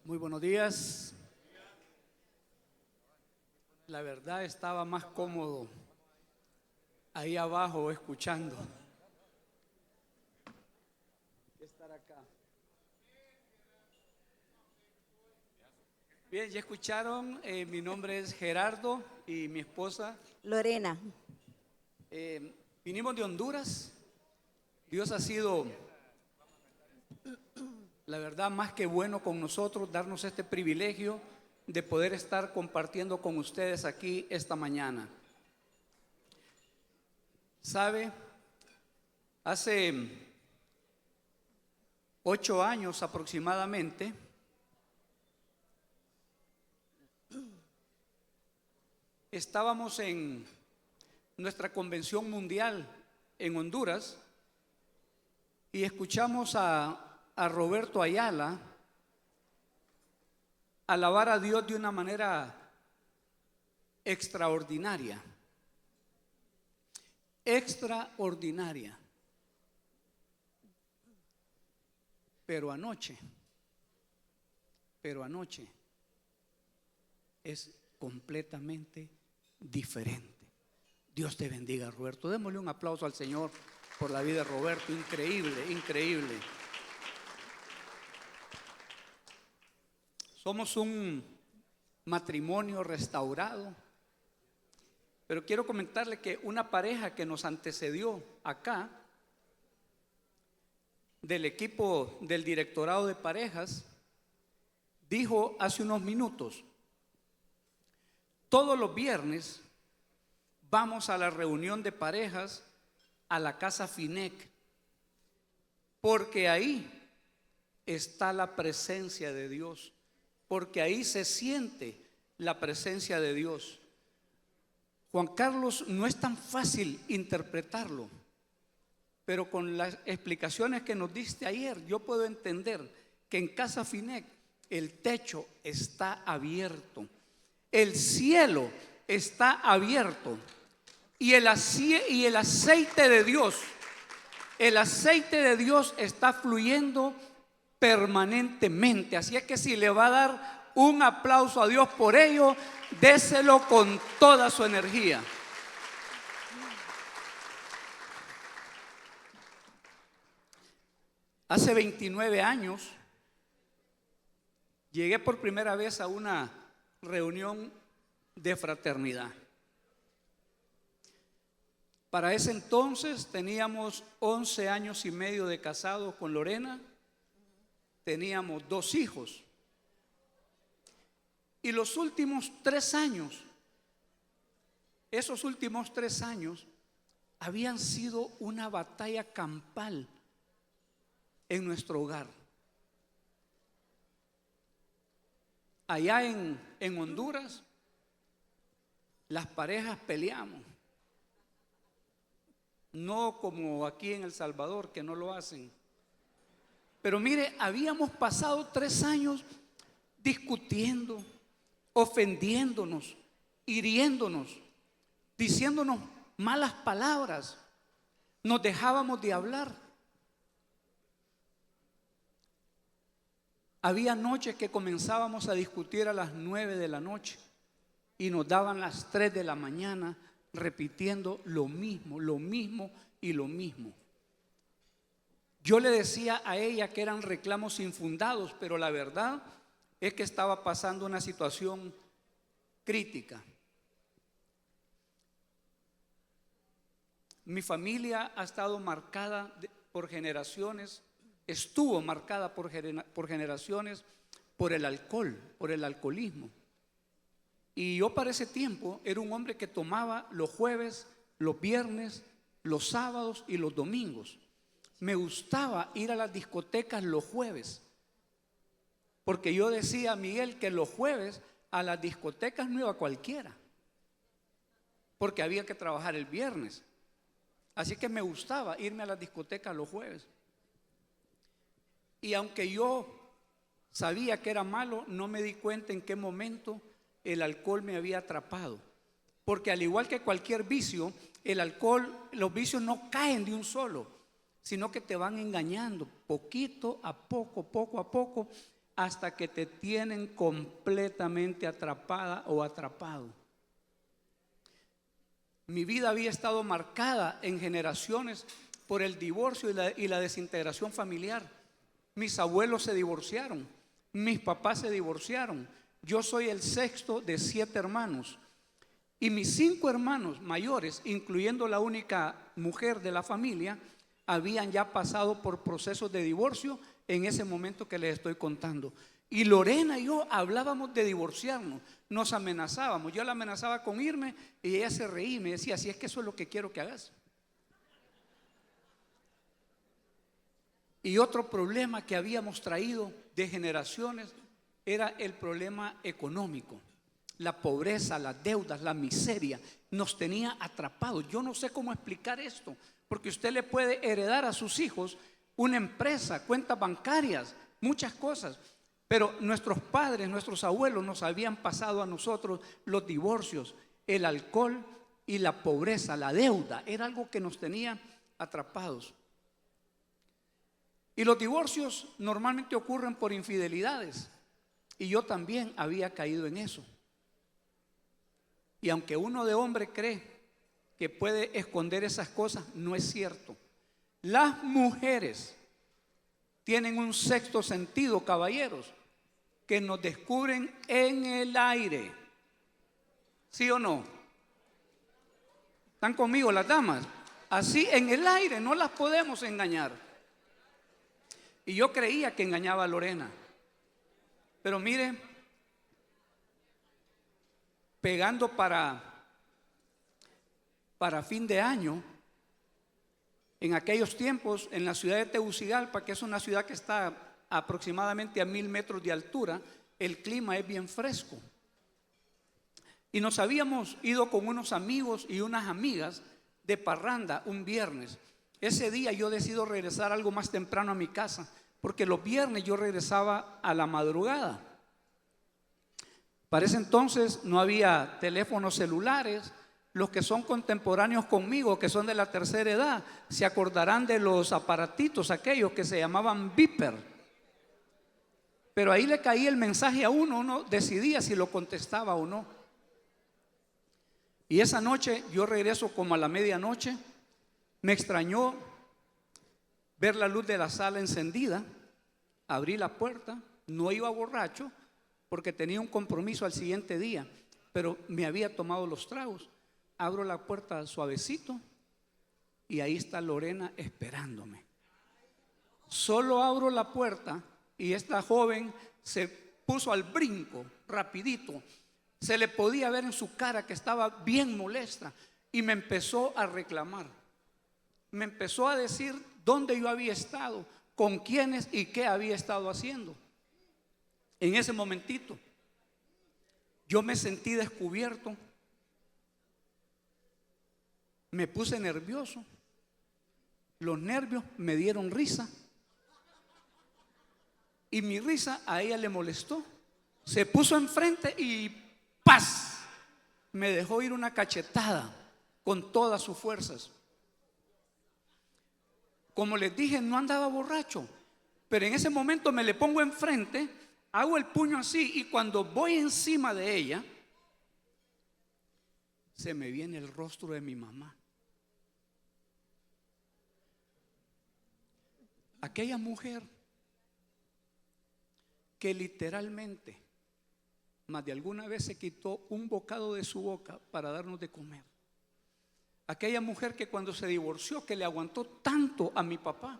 Muy buenos días. La verdad estaba más cómodo ahí abajo escuchando que estar acá. Bien, ya escucharon, mi nombre es Gerardo y mi esposa Lorena. Vinimos de Honduras. Dios ha sido, la verdad, más que bueno con nosotros, darnos este privilegio de poder estar compartiendo con ustedes aquí esta mañana. ¿Sabe? Hace 8 años aproximadamente, estábamos en nuestra convención mundial en Honduras y escuchamos a Roberto Ayala alabar a Dios de una manera extraordinaria. Extraordinaria. Pero anoche es completamente diferente. Dios te bendiga, Roberto. Démosle un aplauso al Señor por la vida de Roberto. Increíble, increíble. Somos un matrimonio restaurado. Pero quiero comentarle que una pareja que nos antecedió acá, del equipo del directorado de parejas, dijo hace unos minutos: todos los viernes vamos a la reunión de parejas a la casa FINEC, porque ahí está la presencia de Dios, porque ahí se siente la presencia de Dios. Juan Carlos, no es tan fácil interpretarlo, pero con las explicaciones que nos diste ayer, yo puedo entender que en Casa FINEC el techo está abierto, el cielo está abierto y el aceite de Dios, está fluyendo permanentemente. Así es que si le va a dar un aplauso a Dios por ello, déselo con toda su energía. Hace 29 años llegué por primera vez a una reunión de fraternidad. Para ese entonces teníamos 11 años y medio de casados con Lorena, teníamos 2 hijos. Y los últimos 3 años, esos últimos 3 años habían sido una batalla campal en nuestro hogar. Allá en Honduras, las parejas peleamos. No como aquí en El Salvador, que no lo hacen. Pero mire, habíamos pasado 3 años discutiendo, ofendiéndonos, hiriéndonos, diciéndonos malas palabras. Nos dejábamos de hablar. Había noches que comenzábamos a discutir a las 9 de la noche y nos daban las 3 de la mañana repitiendo lo mismo y lo mismo. Yo le decía a ella que eran reclamos infundados, pero la verdad es que estaba pasando una situación crítica. Mi familia ha estado marcada por generaciones, estuvo marcada por generaciones por el alcohol, por el alcoholismo. Y yo para ese tiempo era un hombre que tomaba los jueves, los viernes, los sábados y los domingos. Me gustaba ir a las discotecas los jueves, porque yo decía a Miguel que los jueves a las discotecas no iba cualquiera, porque había que trabajar el viernes. Así que me gustaba irme a las discotecas los jueves. Y aunque yo sabía que era malo, no me di cuenta en qué momento el alcohol me había atrapado. Porque al igual que cualquier vicio, el alcohol, los vicios no caen de un solo, sino que te van engañando poquito a poco, hasta que te tienen completamente atrapada o atrapado. Mi vida había estado marcada en generaciones por el divorcio y la desintegración familiar. Mis abuelos se divorciaron, mis papás se divorciaron. Yo soy el sexto de 7 hermanos. Y mis 5 hermanos mayores, incluyendo la única mujer de la familia, habían ya pasado por procesos de divorcio en ese momento que les estoy contando. Y Lorena y yo hablábamos de divorciarnos, nos amenazábamos. Yo la amenazaba con irme y ella se reía y me decía: si es que eso es lo que quiero que hagas. Y otro problema que habíamos traído de generaciones era el problema económico. La pobreza, las deudas, la miseria nos tenía atrapados. Yo no sé cómo explicar esto, porque usted le puede heredar a sus hijos una empresa, cuentas bancarias, muchas cosas. Pero nuestros padres, nuestros abuelos nos habían pasado a nosotros los divorcios, el alcohol y la pobreza, la deuda. Era algo que nos tenía atrapados. Y los divorcios normalmente ocurren por infidelidades. Y yo también había caído en eso. Y aunque uno de hombre cree que puede esconder esas cosas, no es cierto. Las mujeres tienen un sexto sentido, caballeros, que nos descubren en el aire. ¿Sí o no? ¿Están conmigo las damas? Así en el aire no las podemos engañar. Y yo creía que engañaba a Lorena. Pero mire, pegando para fin de año, en aquellos tiempos, en la ciudad de Tegucigalpa, que es una ciudad que está aproximadamente a 1000 metros de altura, el clima es bien fresco. Y nos habíamos ido con unos amigos y unas amigas de parranda un viernes. Ese día yo decido regresar algo más temprano a mi casa, porque los viernes yo regresaba a la madrugada. Para ese entonces no había teléfonos celulares. Los que son contemporáneos conmigo, que son de la tercera edad, se acordarán de los aparatitos aquellos que se llamaban beeper. Pero ahí le caía el mensaje a uno decidía si lo contestaba o no. Y esa noche yo regreso como a la medianoche. Me extrañó ver la luz de la sala encendida. Abrí la puerta, no iba borracho porque tenía un compromiso al siguiente día, pero me había tomado los tragos. Abro la puerta suavecito y ahí está Lorena esperándome. Solo abro la puerta y esta joven se puso al brinco rapidito. Se le podía ver en su cara que estaba bien molesta y me empezó a reclamar. Me empezó a decir dónde yo había estado, con quiénes y qué había estado haciendo. En ese momentito yo me sentí descubierto. Me puse nervioso. Los nervios me dieron risa. Y mi risa a ella le molestó. Se puso enfrente y ¡paz! Me dejó ir una cachetada con todas sus fuerzas. Como les dije, no andaba borracho, pero en ese momento me le pongo enfrente, hago el puño así y cuando voy encima de ella, se me viene el rostro de mi mamá. Aquella mujer que literalmente más de alguna vez se quitó un bocado de su boca para darnos de comer. Aquella mujer que cuando se divorció, que le aguantó tanto a mi papá,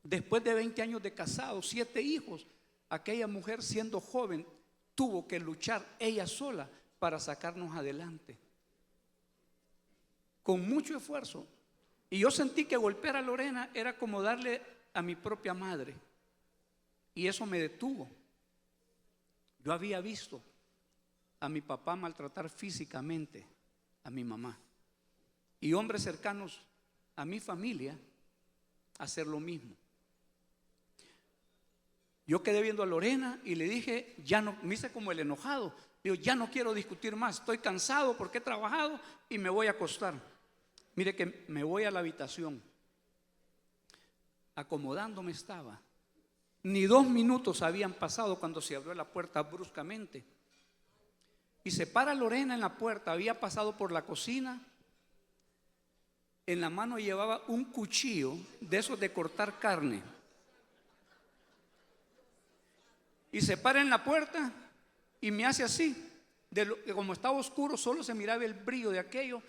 después de 20 años de casado, 7 hijos, aquella mujer siendo joven tuvo que luchar ella sola para sacarnos adelante con mucho esfuerzo. Y yo sentí que golpear a Lorena era como darle a mi propia madre. Y eso me detuvo. Yo había visto a mi papá maltratar físicamente a mi mamá. Y hombres cercanos a mi familia hacer lo mismo. Yo quedé viendo a Lorena y le dije, ya no, me hice como el enojado. Digo, ya no quiero discutir más, estoy cansado porque he trabajado y me voy a acostar. Mire que me voy a la habitación. Acomodándome estaba. Ni 2 minutos habían pasado cuando se abrió la puerta bruscamente. Y se para Lorena en la puerta. Había pasado por la cocina. En la mano llevaba un cuchillo de esos de cortar carne. Y se para en la puerta y me hace así. Como estaba oscuro, solo se miraba el brillo de aquello.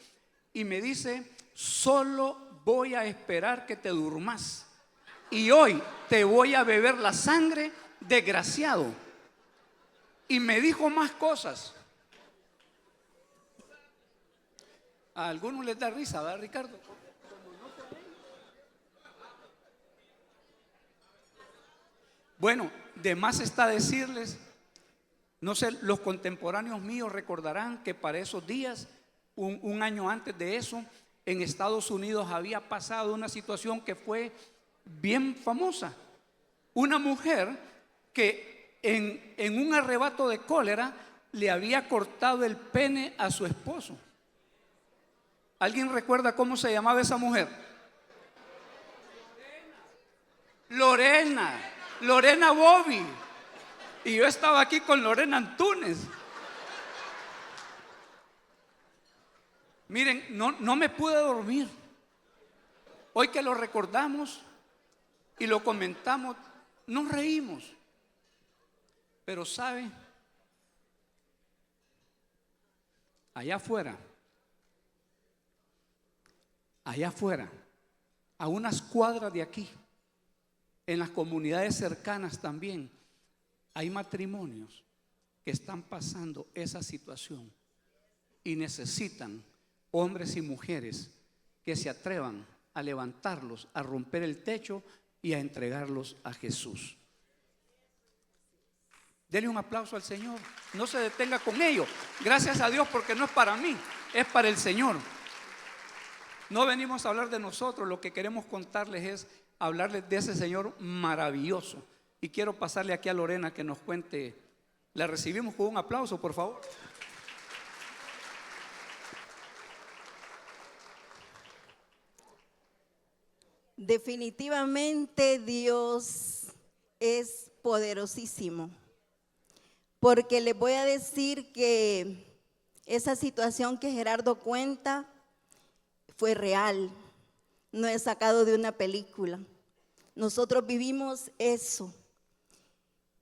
Y me dice: solo voy a esperar que te durmas. Y hoy te voy a beber la sangre, desgraciado. Y me dijo más cosas. A algunos les da risa, ¿verdad, Ricardo? Bueno, de más está decirles, no sé, los contemporáneos míos recordarán que para esos días, un año antes de eso, en Estados Unidos había pasado una situación que fue bien famosa. Una mujer que en un arrebato de cólera le había cortado el pene a su esposo. ¿Alguien recuerda cómo se llamaba esa mujer? Lorena Bobby. Y yo estaba aquí con Lorena Antunes. Miren, no me pude dormir. Hoy que lo recordamos y lo comentamos, nos reímos. Pero ¿sabe? Allá afuera, a unas cuadras de aquí, en las comunidades cercanas también, hay matrimonios que están pasando esa situación y necesitan hombres y mujeres que se atrevan a levantarlos, a romper el techo y a entregarlos a Jesús. Dele un aplauso al Señor. No se detenga con ello. Gracias a Dios, porque no es para mí, es para el Señor. No venimos a hablar de nosotros, lo que queremos contarles es hablarles de ese Señor maravilloso. Y quiero pasarle aquí a Lorena que nos cuente. La recibimos con un aplauso, por favor. Definitivamente Dios es poderosísimo, porque les voy a decir que esa situación que Gerardo cuenta fue real, no es sacado de una película. Nosotros vivimos eso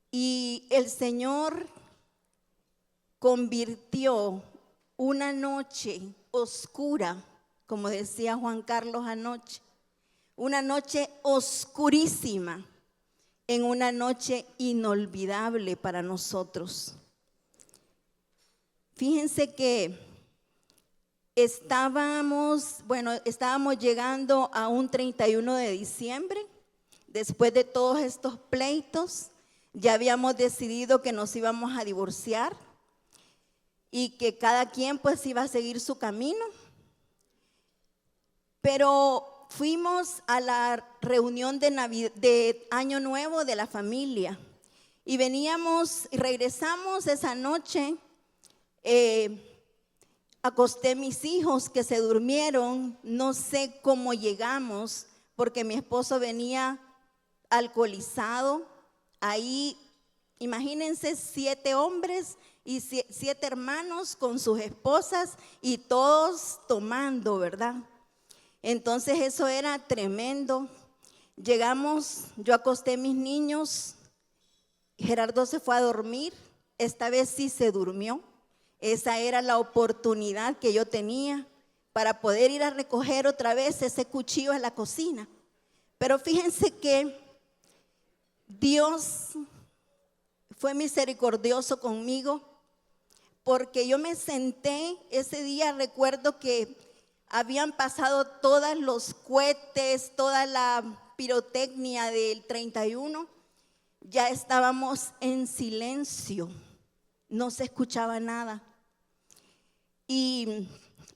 y el Señor convirtió una noche oscura, como decía Juan Carlos anoche, una noche oscurísima en una noche inolvidable para nosotros. Fíjense que estábamos llegando a un 31 de diciembre, después de todos estos pleitos, ya habíamos decidido que nos íbamos a divorciar y que cada quien pues iba a seguir su camino. Pero fuimos a la reunión de Año Nuevo de la familia y veníamos y regresamos esa noche. Acosté mis hijos que se durmieron, no sé cómo llegamos porque mi esposo venía alcoholizado. Ahí, imagínense, 7 hombres y 7 hermanos con sus esposas y todos tomando, ¿verdad? Entonces eso era tremendo. Llegamos, yo acosté mis niños, Gerardo se fue a dormir, esta vez sí se durmió. Esa era la oportunidad que yo tenía para poder ir a recoger otra vez ese cuchillo en la cocina. Pero fíjense que Dios fue misericordioso conmigo, porque yo me senté ese día, recuerdo que habían pasado todos los cohetes, toda la pirotecnia del 31, ya estábamos en silencio, no se escuchaba nada. Y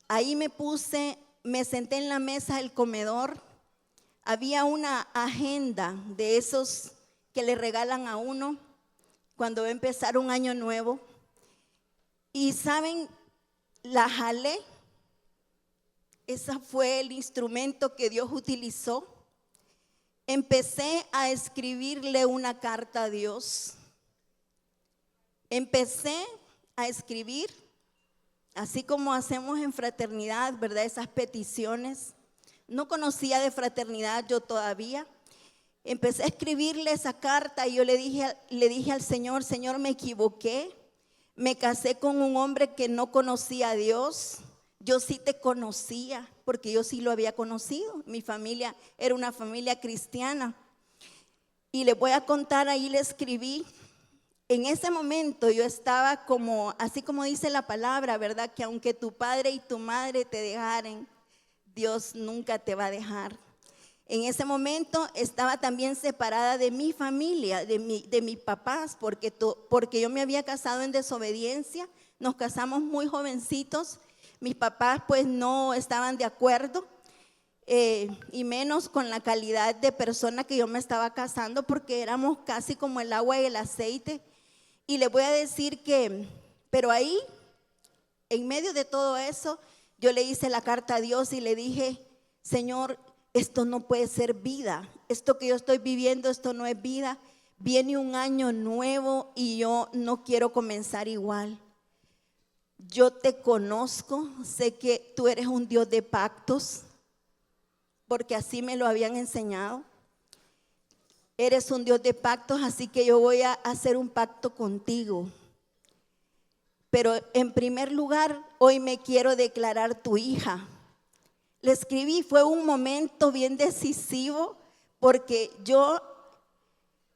ahí me senté en la mesa del comedor, había una agenda de esos que le regalan a uno cuando va a empezar un año nuevo. Y saben, la jalé. Ese fue el instrumento que Dios utilizó. empecé a escribirle una carta a Dios. Empecé a escribir, así como hacemos en fraternidad, ¿verdad? Esas peticiones. No conocía de fraternidad yo todavía. Empecé a escribirle esa carta y yo le dije al Señor, Señor, me equivoqué. Me casé con un hombre que no conocía a Dios. Yo sí te conocía, porque yo sí lo había conocido. Mi familia era una familia cristiana. Y le voy a contar, ahí le escribí. En ese momento yo estaba como, así como dice la palabra, ¿verdad? Que aunque tu padre y tu madre te dejaren, Dios nunca te va a dejar. En ese momento estaba también separada de mi familia, de mis papás, porque yo me había casado en desobediencia. Nos casamos muy jovencitos. Mis papás pues no estaban de acuerdo, y menos con la calidad de persona que yo me estaba casando, porque éramos casi como el agua y el aceite. Y les voy a decir que, pero ahí, en medio de todo eso, yo le hice la carta a Dios y le dije, Señor, esto no puede ser vida. Esto que yo estoy viviendo, esto no es vida. Viene un año nuevo y yo no quiero comenzar igual. Yo te conozco, sé que tú eres un Dios de pactos, porque así me lo habían enseñado. Eres un Dios de pactos, así que yo voy a hacer un pacto contigo. Pero en primer lugar, hoy me quiero declarar tu hija. Le escribí, fue un momento bien decisivo, porque yo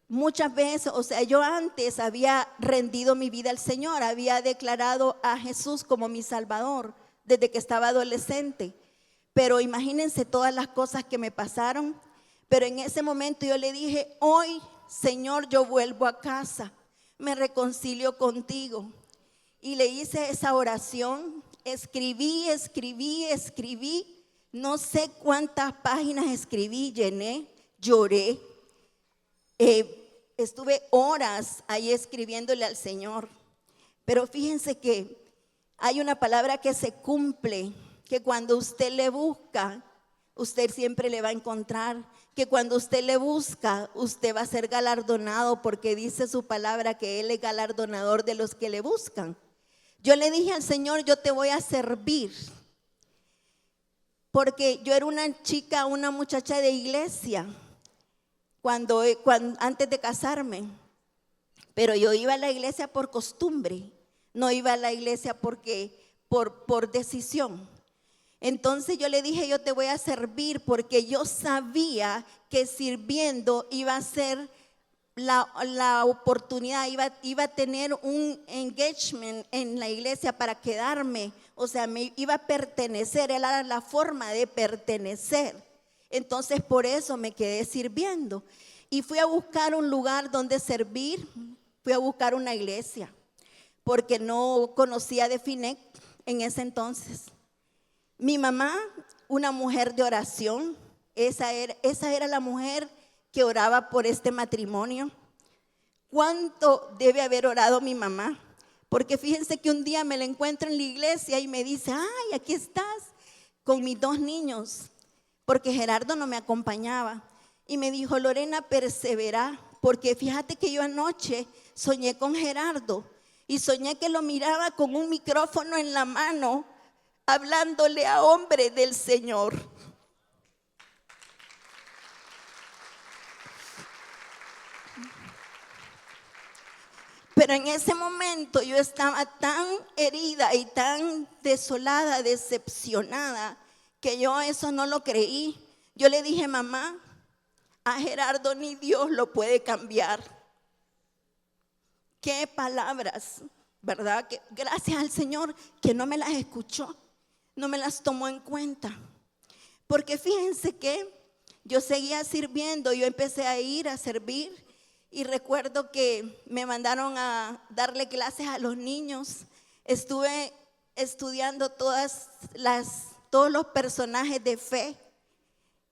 muchas veces, yo antes había rendido mi vida al Señor, había declarado a Jesús como mi Salvador desde que estaba adolescente. Pero imagínense todas las cosas que me pasaron. Pero en ese momento yo le dije, hoy, Señor, yo vuelvo a casa, me reconcilio contigo. Y le hice esa oración, escribí, no sé cuántas páginas escribí, llené, lloré. Estuve horas ahí escribiéndole al Señor. Pero fíjense que hay una palabra que se cumple, que cuando usted le busca, usted siempre le va a encontrar, que cuando usted le busca, usted va a ser galardonado, porque dice su palabra que Él es galardonador de los que le buscan. Yo le dije al Señor, yo te voy a servir, porque yo era una muchacha de iglesia cuando antes de casarme, pero yo iba a la iglesia por costumbre, no iba a la iglesia por decisión. Entonces yo le dije, yo te voy a servir, porque yo sabía que sirviendo iba a ser la oportunidad, iba a tener un engagement en la iglesia para quedarme, me iba a pertenecer, era la forma de pertenecer. Entonces por eso me quedé sirviendo y fui a buscar un lugar donde servir, fui a buscar una iglesia, porque no conocía de FINEC en ese entonces. Mi mamá, una mujer de oración, esa era la mujer que oraba por este matrimonio. ¿Cuánto debe haber orado mi mamá? Porque fíjense que un día me la encuentro en la iglesia y me dice, ay, aquí estás con mis 2 niños, porque Gerardo no me acompañaba. Y me dijo, Lorena, persevera, porque fíjate que yo anoche soñé con Gerardo y soñé que lo miraba con un micrófono en la mano, hablándole a hombres del Señor. Pero en ese momento yo estaba tan herida y tan desolada, decepcionada, que yo eso no lo creí. Yo le dije, mamá, a Gerardo ni Dios lo puede cambiar. Qué palabras, ¿verdad? Que gracias al Señor que no me las escuchó, no me las tomó en cuenta. Porque fíjense que yo seguía sirviendo, yo empecé a ir a servir. Y recuerdo que me mandaron a darle clases a los niños. Estuve estudiando todos los personajes de fe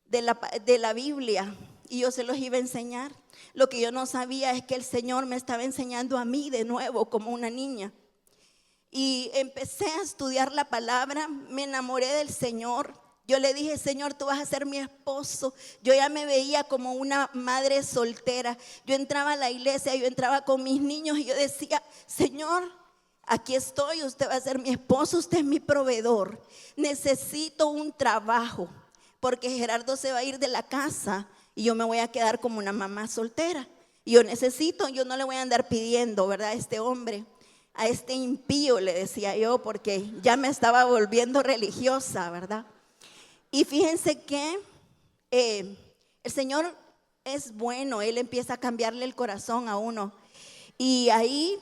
de la Biblia, y yo se los iba a enseñar. Lo que yo no sabía es que el Señor me estaba enseñando a mí de nuevo como una niña. Y empecé a estudiar la palabra, me enamoré del Señor. Yo le dije, Señor, tú vas a ser mi esposo. Yo ya me veía como una madre soltera. Yo entraba a la iglesia, yo entraba con mis niños y yo decía, Señor, aquí estoy, usted va a ser mi esposo, usted es mi proveedor. Necesito un trabajo porque Gerardo se va a ir de la casa y yo me voy a quedar como una mamá soltera. Y yo no le voy a andar pidiendo, ¿verdad? A este hombre, a este impío, le decía yo, porque ya me estaba volviendo religiosa, ¿verdad? Y fíjense que el Señor es bueno, Él empieza a cambiarle el corazón a uno. Y ahí,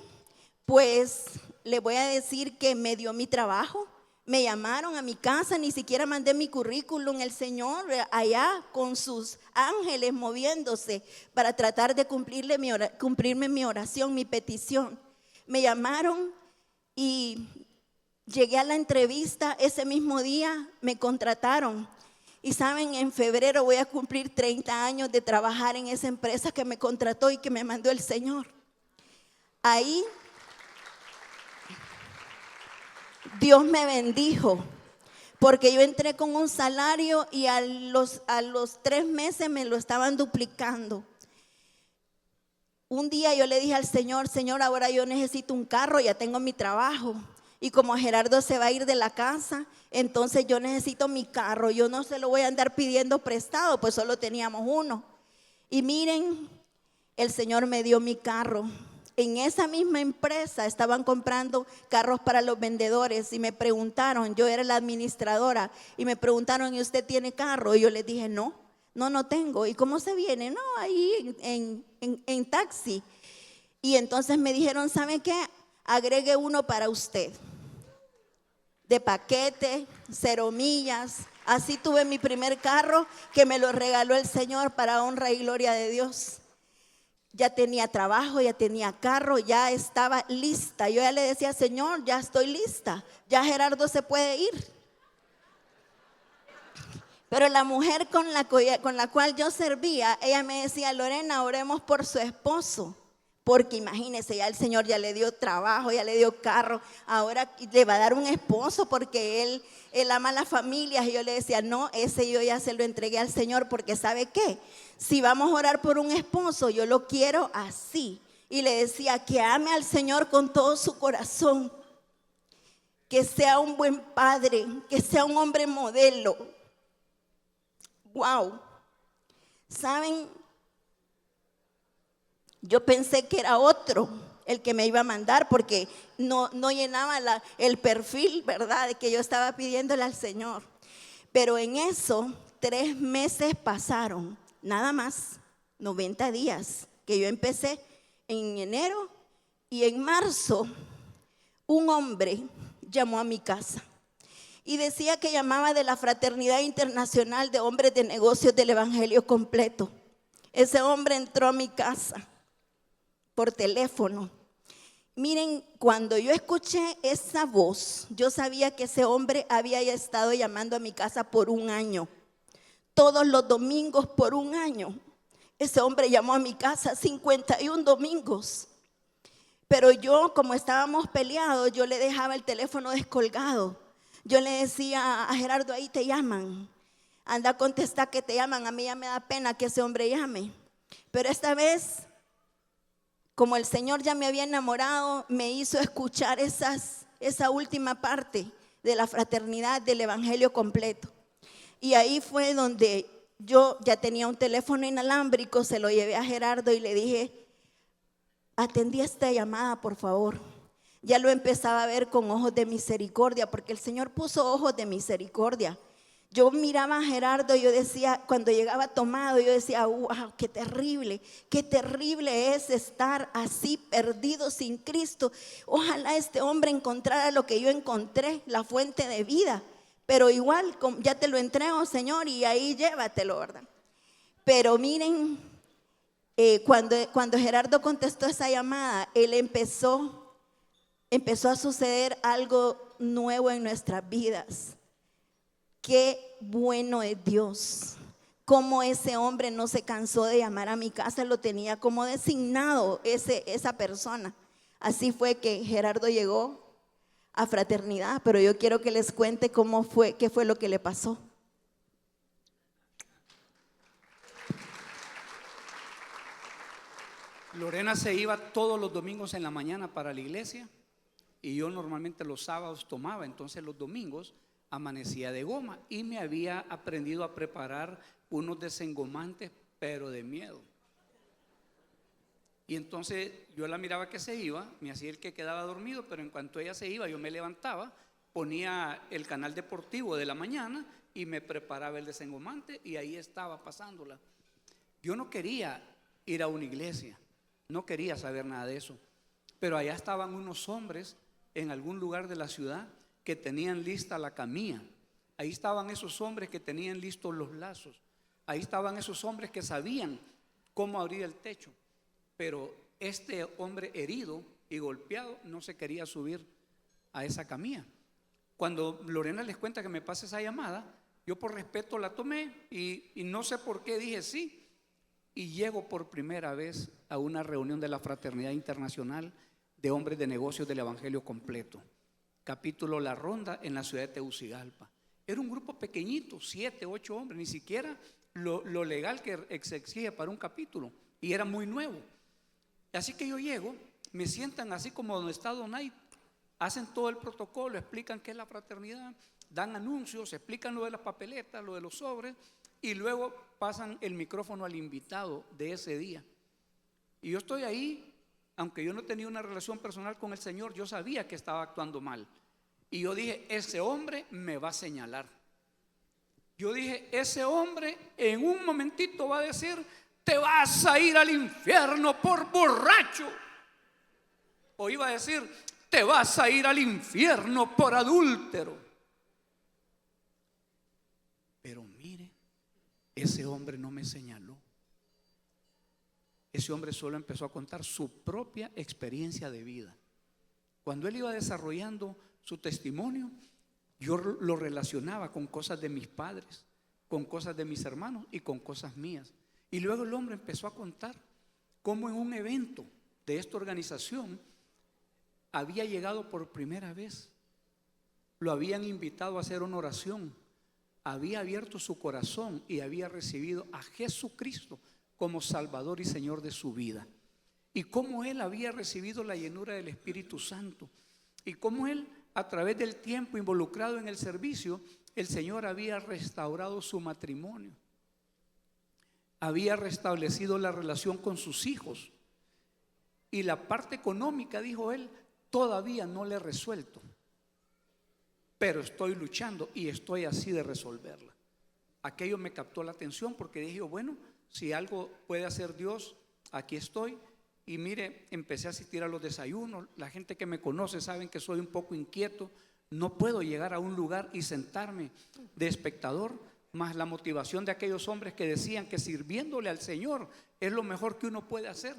pues, le voy a decir que me dio mi trabajo. Me llamaron a mi casa, ni siquiera mandé mi currículum. El Señor allá con sus ángeles moviéndose para tratar de cumplirme mi oración, mi petición. Me llamaron y llegué a la entrevista. Ese mismo día me contrataron. Y saben, en febrero voy a cumplir 30 años de trabajar en esa empresa que me contrató y que me mandó el Señor. Ahí Dios me bendijo, porque yo entré con un salario y a los 3 meses me lo estaban duplicando. Un día yo le dije al Señor, Señor, ahora yo necesito un carro, ya tengo mi trabajo. Y como Gerardo se va a ir de la casa, entonces yo necesito mi carro. Yo no se lo voy a andar pidiendo prestado, pues solo teníamos uno. Y miren, el Señor me dio mi carro. En esa misma empresa estaban comprando carros para los vendedores y me preguntaron, yo era la administradora, y me preguntaron, ¿y usted tiene carro? Y yo les dije, no tengo. ¿Y cómo se viene? No, ahí en taxi. Y entonces me dijeron, ¿sabe qué? Agregue uno para usted, de paquete, 0 millas. Así tuve mi primer carro, que me lo regaló el Señor para honra y gloria de Dios. Ya tenía trabajo, ya tenía carro, ya estaba lista. Yo ya le decía, Señor, ya estoy lista, ya Gerardo se puede ir. Pero la mujer con la cual yo servía, ella me decía, Lorena, oremos por su esposo. Porque imagínese, ya el Señor ya le dio trabajo, ya le dio carro, ahora le va a dar un esposo porque él ama a las familias. Y yo le decía, no, ese yo ya se lo entregué al Señor, porque ¿sabe qué? Si vamos a orar por un esposo, yo lo quiero así. Y le decía, que ame al Señor con todo su corazón, que sea un buen padre, que sea un hombre modelo. Wow. ¿Saben? Yo pensé que era otro el que me iba a mandar, porque no llenaba el perfil, ¿verdad?, de que yo estaba pidiéndole al Señor. Pero en eso 3 meses pasaron, nada más, 90 días, que yo empecé en enero, y en marzo un hombre llamó a mi casa y decía que llamaba de la Fraternidad Internacional de Hombres de Negocios del Evangelio Completo. Ese hombre entró a mi casa por teléfono. Miren, cuando yo escuché esa voz, yo sabía que ese hombre había estado llamando a mi casa por 1 año. Todos los domingos por 1 año. Ese hombre llamó a mi casa 51 domingos. Pero yo, como estábamos peleados, yo le dejaba el teléfono descolgado. Yo le decía a Gerardo, ahí te llaman. Anda a contestar que te llaman. A mí ya me da pena que ese hombre llame. Pero esta vez, como el Señor ya me había enamorado, me hizo escuchar esa última parte de la fraternidad del Evangelio Completo. Y ahí fue donde yo ya tenía un teléfono inalámbrico, se lo llevé a Gerardo y le dije, atendí esta llamada, por favor. Ya lo empezaba a ver con ojos de misericordia, porque el Señor puso ojos de misericordia. Yo miraba a Gerardo y yo decía, cuando llegaba tomado, yo decía, wow, qué terrible es estar así perdido sin Cristo. Ojalá este hombre encontrara lo que yo encontré, la fuente de vida. Pero igual, ya te lo entrego, Señor, y ahí llévatelo, ¿verdad? Pero miren, cuando Gerardo contestó esa llamada, él empezó a suceder algo nuevo en nuestras vidas. Qué bueno es Dios. Cómo ese hombre no se cansó de llamar a mi casa, lo tenía como designado esa persona. Así fue que Gerardo llegó a Fraternidad, pero yo quiero que les cuente qué fue lo que le pasó. Lorena se iba todos los domingos en la mañana para la iglesia y yo normalmente los sábados tomaba, entonces los domingos amanecía de goma y me había aprendido a preparar unos desengomantes, pero de miedo. Y entonces yo la miraba que se iba, me hacía el que quedaba dormido, pero en cuanto ella se iba yo me levantaba, ponía el canal deportivo de la mañana y me preparaba el desengomante y ahí estaba pasándola. Yo no quería ir a una iglesia, no quería saber nada de eso, pero allá estaban unos hombres en algún lugar de la ciudad que tenían lista la camilla. Ahí estaban esos hombres que tenían listos los lazos. Ahí estaban esos hombres que sabían cómo abrir el techo. Pero este hombre herido y golpeado no se quería subir a esa camilla. Cuando Lorena les cuenta que me pase esa llamada, yo por respeto la tomé y no sé por qué dije sí. Y llego por primera vez a una reunión de la Fraternidad Internacional de Hombres de Negocios del Evangelio Completo, capítulo La Ronda, en la ciudad de Tegucigalpa. Era un grupo pequeñito, 7, 8 hombres, ni siquiera lo legal que se exige para un capítulo, y era muy nuevo. Así que yo llego, me sientan así como donde está Donay, hacen todo el protocolo, explican qué es la fraternidad, dan anuncios, explican lo de las papeletas, lo de los sobres, y luego pasan el micrófono al invitado de ese día. Y yo estoy ahí, aunque yo no tenía una relación personal con el Señor, yo sabía que estaba actuando mal. Y yo dije, ese hombre me va a señalar. Yo dije, ese hombre en un momentito va a decir, te vas a ir al infierno por borracho. O iba a decir, te vas a ir al infierno por adúltero. Pero mire, ese hombre no me señaló. Ese hombre solo empezó a contar su propia experiencia de vida. Cuando él iba desarrollando su testimonio, yo lo relacionaba con cosas de mis padres, con cosas de mis hermanos y con cosas mías. Y luego el hombre empezó a contar cómo en un evento de esta organización había llegado por primera vez. Lo habían invitado a hacer una oración, había abierto su corazón y había recibido a Jesucristo como Salvador y Señor de su vida. Y cómo él había recibido la llenura del Espíritu Santo. Y cómo él, a través del tiempo involucrado en el servicio, el Señor había restaurado su matrimonio. Había restablecido la relación con sus hijos. Y la parte económica, dijo él, todavía no la he resuelto. Pero estoy luchando y estoy así de resolverla. Aquello me captó la atención porque dije, bueno, si algo puede hacer Dios, aquí estoy. Y mire, empecé a asistir a los desayunos. La gente que me conoce saben que soy un poco inquieto. No puedo llegar a un lugar y sentarme de espectador, más la motivación de aquellos hombres que decían que sirviéndole al Señor es lo mejor que uno puede hacer.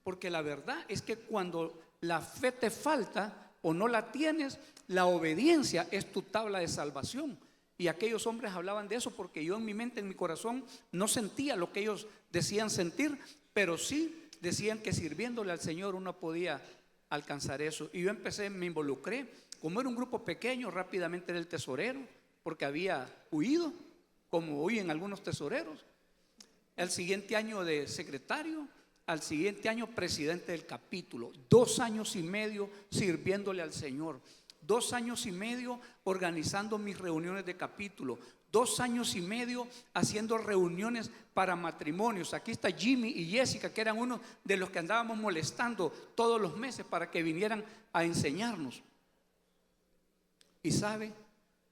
Porque la verdad es que cuando la fe te falta o no la tienes, la obediencia es tu tabla de salvación. Y aquellos hombres hablaban de eso porque yo en mi mente, en mi corazón, no sentía lo que ellos decían sentir, pero sí decían que sirviéndole al Señor uno podía alcanzar eso. Y yo empecé, me involucré. Como era un grupo pequeño, rápidamente era el tesorero, porque había huido, como huyen algunos tesoreros. El siguiente año de secretario, al siguiente año presidente del capítulo. 2 años y medio sirviéndole al Señor. 2 años y medio organizando mis reuniones de capítulo. 2 años y medio haciendo reuniones para matrimonios. Aquí está Jimmy y Jessica, que eran uno de los que andábamos molestando todos los meses para que vinieran a enseñarnos. Y sabe,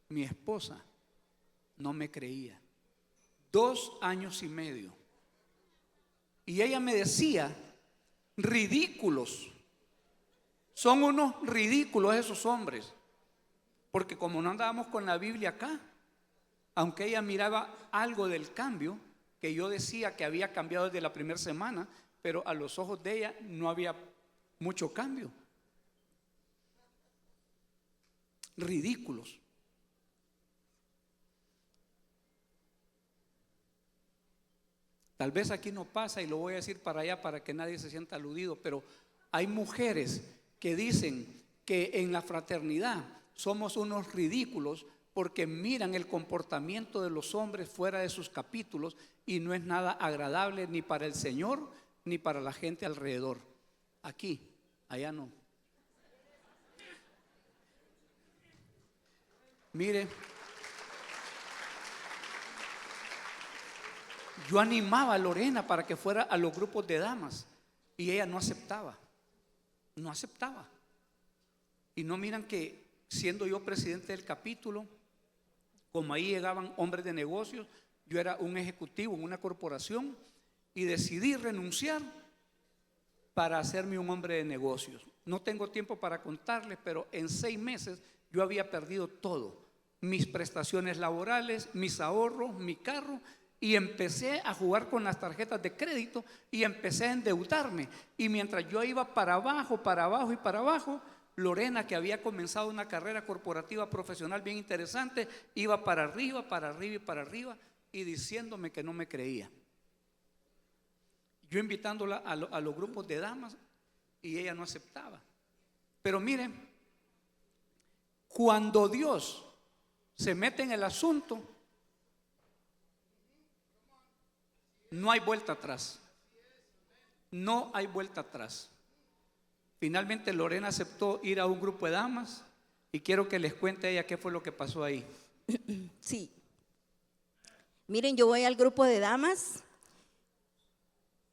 mi esposa no me creía. 2 años y medio. Y ella me decía, ridículos. Son unos ridículos esos hombres. Porque como no andábamos con la Biblia acá, aunque ella miraba algo del cambio, que yo decía que había cambiado desde la primera semana, pero a los ojos de ella no había mucho cambio. Ridículos. Tal vez aquí no pasa y lo voy a decir para allá para que nadie se sienta aludido, pero hay mujeres que dicen que en la fraternidad somos unos ridículos porque miran el comportamiento de los hombres fuera de sus capítulos y no es nada agradable ni para el Señor ni para la gente alrededor. Aquí, allá no. Mire, yo animaba a Lorena para que fuera a los grupos de damas y ella no aceptaba. No aceptaba. Y no miran que siendo yo presidente del capítulo, como ahí llegaban hombres de negocios, yo era un ejecutivo en una corporación y decidí renunciar para hacerme un hombre de negocios. No tengo tiempo para contarles, pero en 6 meses yo había perdido todo: mis prestaciones laborales, mis ahorros, mi carro, y empecé a jugar con las tarjetas de crédito y empecé a endeudarme. Y mientras yo iba para abajo y para abajo, Lorena, que había comenzado una carrera corporativa profesional bien interesante, iba para arriba y para arriba, y diciéndome que no me creía. Yo invitándola a los grupos de damas y ella no aceptaba. Pero miren, cuando Dios se mete en el asunto, no hay vuelta atrás. No hay vuelta atrás. Finalmente Lorena aceptó ir a un grupo de damas y quiero que les cuente a ella qué fue lo que pasó ahí. Sí. Miren, yo voy al grupo de damas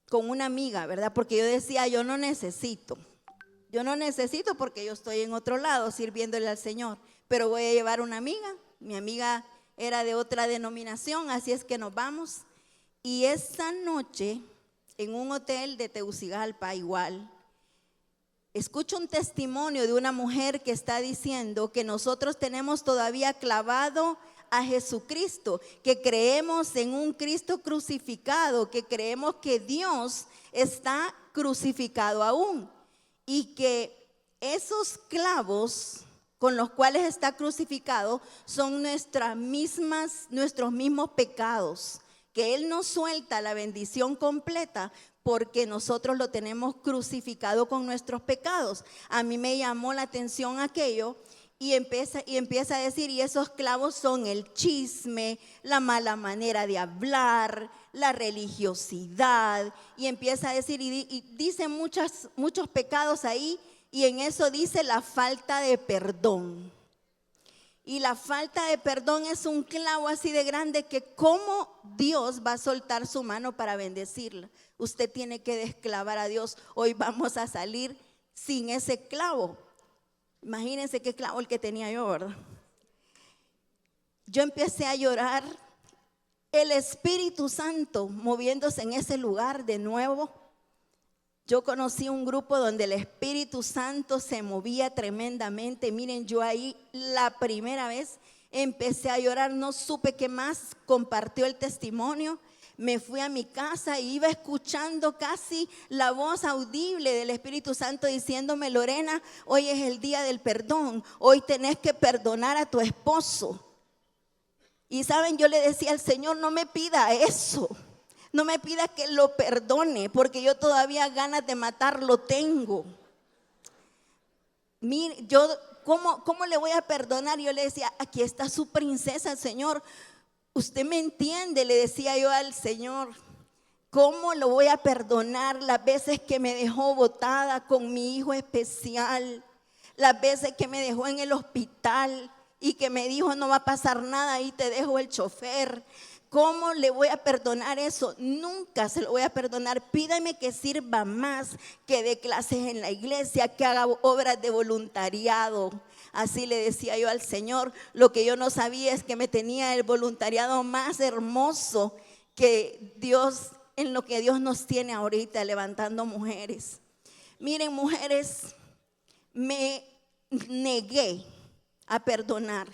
con una amiga, ¿verdad? Porque yo decía, yo no necesito porque yo estoy en otro lado sirviéndole al Señor, pero voy a llevar una amiga. Mi amiga era de otra denominación, así es que nos vamos. Y esa noche, en un hotel de Tegucigalpa, igual, escucho un testimonio de una mujer que está diciendo que nosotros tenemos todavía clavado a Jesucristo, que creemos en un Cristo crucificado, que creemos que Dios está crucificado aún y que esos clavos con los cuales está crucificado son nuestros mismos pecados, que Él nos suelta la bendición completa porque nosotros lo tenemos crucificado con nuestros pecados. A mí me llamó la atención aquello. Y empieza a decir, y esos clavos son el chisme, la mala manera de hablar, la religiosidad, y empieza a decir, y dice muchos pecados ahí, y en eso dice la falta de perdón. Y la falta de perdón es un clavo así de grande que cómo Dios va a soltar su mano para bendecirla. Usted tiene que desclavar a Dios. Hoy vamos a salir sin ese clavo. Imagínense qué clavo el que tenía yo, ¿verdad? Yo empecé a llorar, el Espíritu Santo moviéndose en ese lugar de nuevo. Yo conocí un grupo donde el Espíritu Santo se movía tremendamente. Miren, yo ahí la primera vez empecé a llorar, no supe qué más, compartió el testimonio. Me fui a mi casa y iba escuchando casi la voz audible del Espíritu Santo diciéndome, Lorena, hoy es el día del perdón, hoy tenés que perdonar a tu esposo. Y saben, yo le decía al Señor, no me pida eso, no me pida que lo perdone, porque yo todavía ganas de matarlo tengo. Mire, ¿cómo le voy a perdonar? Yo le decía, aquí está su princesa, Señor. Usted me entiende, le decía yo al Señor, ¿cómo lo voy a perdonar las veces que me dejó botada con mi hijo especial? Las veces que me dejó en el hospital y que me dijo no va a pasar nada, ahí te dejo el chofer. ¿Cómo le voy a perdonar eso? Nunca se lo voy a perdonar. Pídame que sirva más, que dé clases en la iglesia, que haga obras de voluntariado. Así le decía yo al Señor. Lo que yo no sabía es que me tenía el voluntariado más hermoso que Dios, en lo que Dios nos tiene ahorita, levantando mujeres. Miren, mujeres, me negué a perdonar.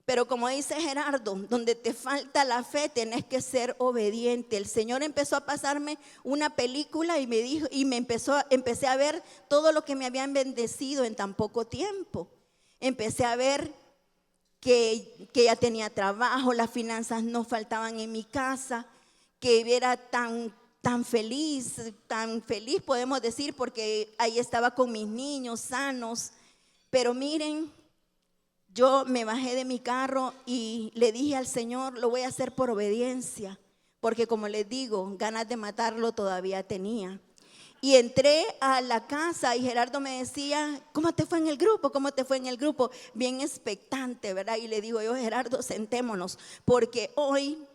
Pero como dice Gerardo, donde te falta la fe tenés que ser obediente. El Señor empezó a pasarme una película y me dijo, empecé a ver todo lo que me habían bendecido en tan poco tiempo. Empecé a ver que ya tenía trabajo, las finanzas no faltaban en mi casa, que era tan feliz podemos decir, porque ahí estaba con mis niños sanos. Pero miren, yo me bajé de mi carro y le dije al Señor, lo voy a hacer por obediencia, porque como les digo, ganas de matarlo todavía tenía. Y entré a la casa y Gerardo me decía, ¿cómo te fue en el grupo? ¿Cómo te fue en el grupo? Bien expectante, ¿verdad? Y le digo yo, Gerardo, sentémonos, porque hoy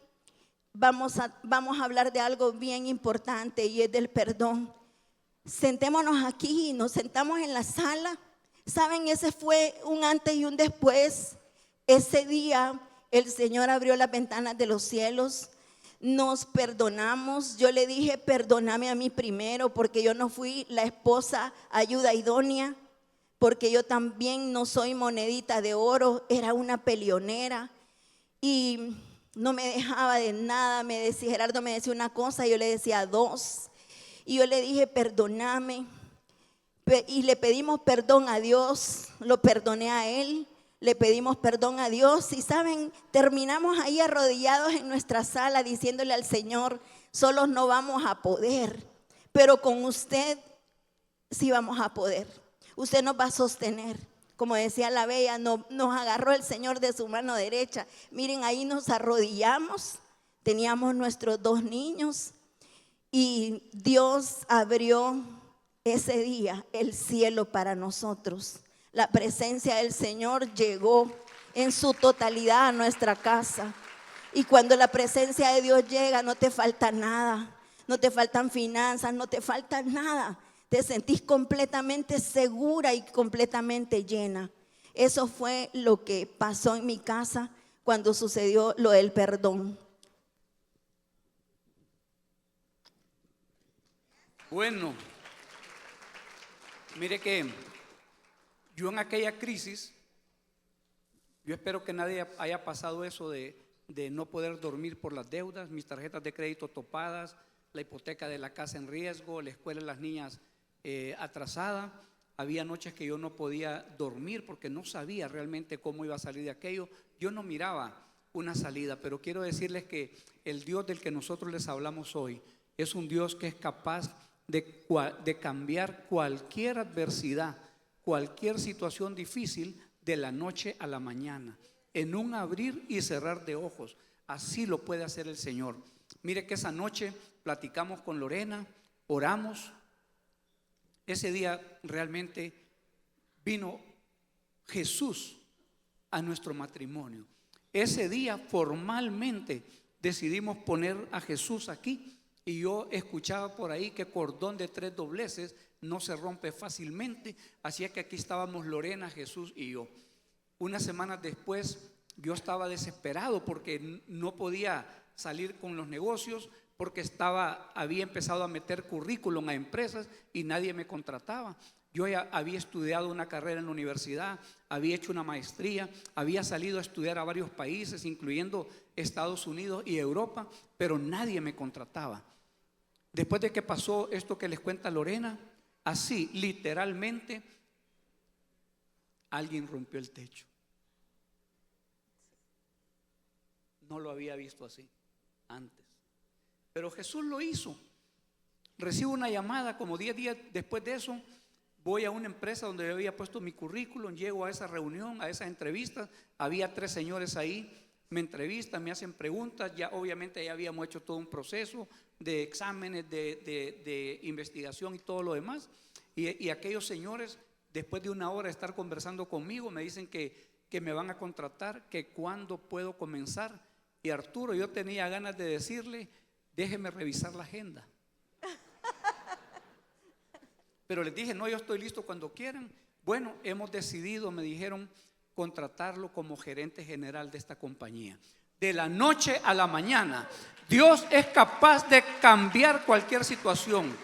vamos a hablar de algo bien importante y es del perdón. Sentémonos aquí, nos sentamos en la sala. Saben, ese fue un antes y un después. Ese día el Señor abrió las ventanas de los cielos. Nos perdonamos. Yo le dije, perdóname a mí primero, porque yo no fui la esposa ayuda idónea, porque yo también no soy monedita de oro, era una peleonera y no me dejaba de nada. Me decía, Gerardo me decía una cosa, yo le decía dos, y yo le dije, perdóname, y le pedimos perdón a Dios, lo perdoné a él. Le pedimos perdón a Dios y saben, terminamos ahí arrodillados en nuestra sala diciéndole al Señor, solos no vamos a poder, pero con usted sí vamos a poder. Usted nos va a sostener. Como decía la bella, nos agarró el Señor de su mano derecha. Miren, ahí nos arrodillamos, teníamos nuestros 2 niños y Dios abrió ese día el cielo para nosotros. La presencia del Señor llegó en su totalidad a nuestra casa. Y cuando la presencia de Dios llega, no te falta nada. No te faltan finanzas, no te falta nada. Te sentís completamente segura y completamente llena. Eso fue lo que pasó en mi casa cuando sucedió lo del perdón. Bueno, mire que yo en aquella crisis, yo espero que nadie haya pasado eso de no poder dormir por las deudas, mis tarjetas de crédito topadas, la hipoteca de la casa en riesgo, la escuela de las niñas atrasada. Había noches que yo no podía dormir porque no sabía realmente cómo iba a salir de aquello. Yo no miraba una salida, pero quiero decirles que el Dios del que nosotros les hablamos hoy es un Dios que es capaz de cambiar cualquier adversidad, cualquier situación difícil de la noche a la mañana, en un abrir y cerrar de ojos. Así lo puede hacer el Señor. Mire que esa noche platicamos con Lorena, oramos. Ese día realmente vino Jesús a nuestro matrimonio. Ese día formalmente decidimos poner a Jesús aquí. Y yo escuchaba por ahí que cordón de 3 dobleces no se rompe fácilmente. Así es que aquí estábamos Lorena, Jesús y yo. Unas semanas después yo estaba desesperado porque no podía salir con los negocios, porque había empezado a meter currículum a empresas y nadie me contrataba. Yo ya había estudiado una carrera en la universidad, había hecho una maestría, había salido a estudiar a varios países, incluyendo Estados Unidos y Europa, pero nadie me contrataba. Después de que pasó esto que les cuenta Lorena, así literalmente alguien rompió el techo. No lo había visto así antes, pero Jesús lo hizo. Recibo una llamada como 10 días después de eso. Voy a una empresa donde yo había puesto mi currículum, llego a esa reunión, a esas entrevistas. Había 3 señores ahí, me entrevistan, me hacen preguntas. Ya obviamente ya habíamos hecho todo un proceso de exámenes, de investigación y todo lo demás. Y aquellos señores, después de 1 hora de estar conversando conmigo, me dicen que me van a contratar, que cuándo puedo comenzar. Y Arturo, yo tenía ganas de decirle, déjeme revisar la agenda. Pero les dije, no, yo estoy listo cuando quieran. Bueno, hemos decidido, me dijeron, contratarlo como gerente general de esta compañía. De la noche a la mañana, Dios es capaz de cambiar cualquier situación.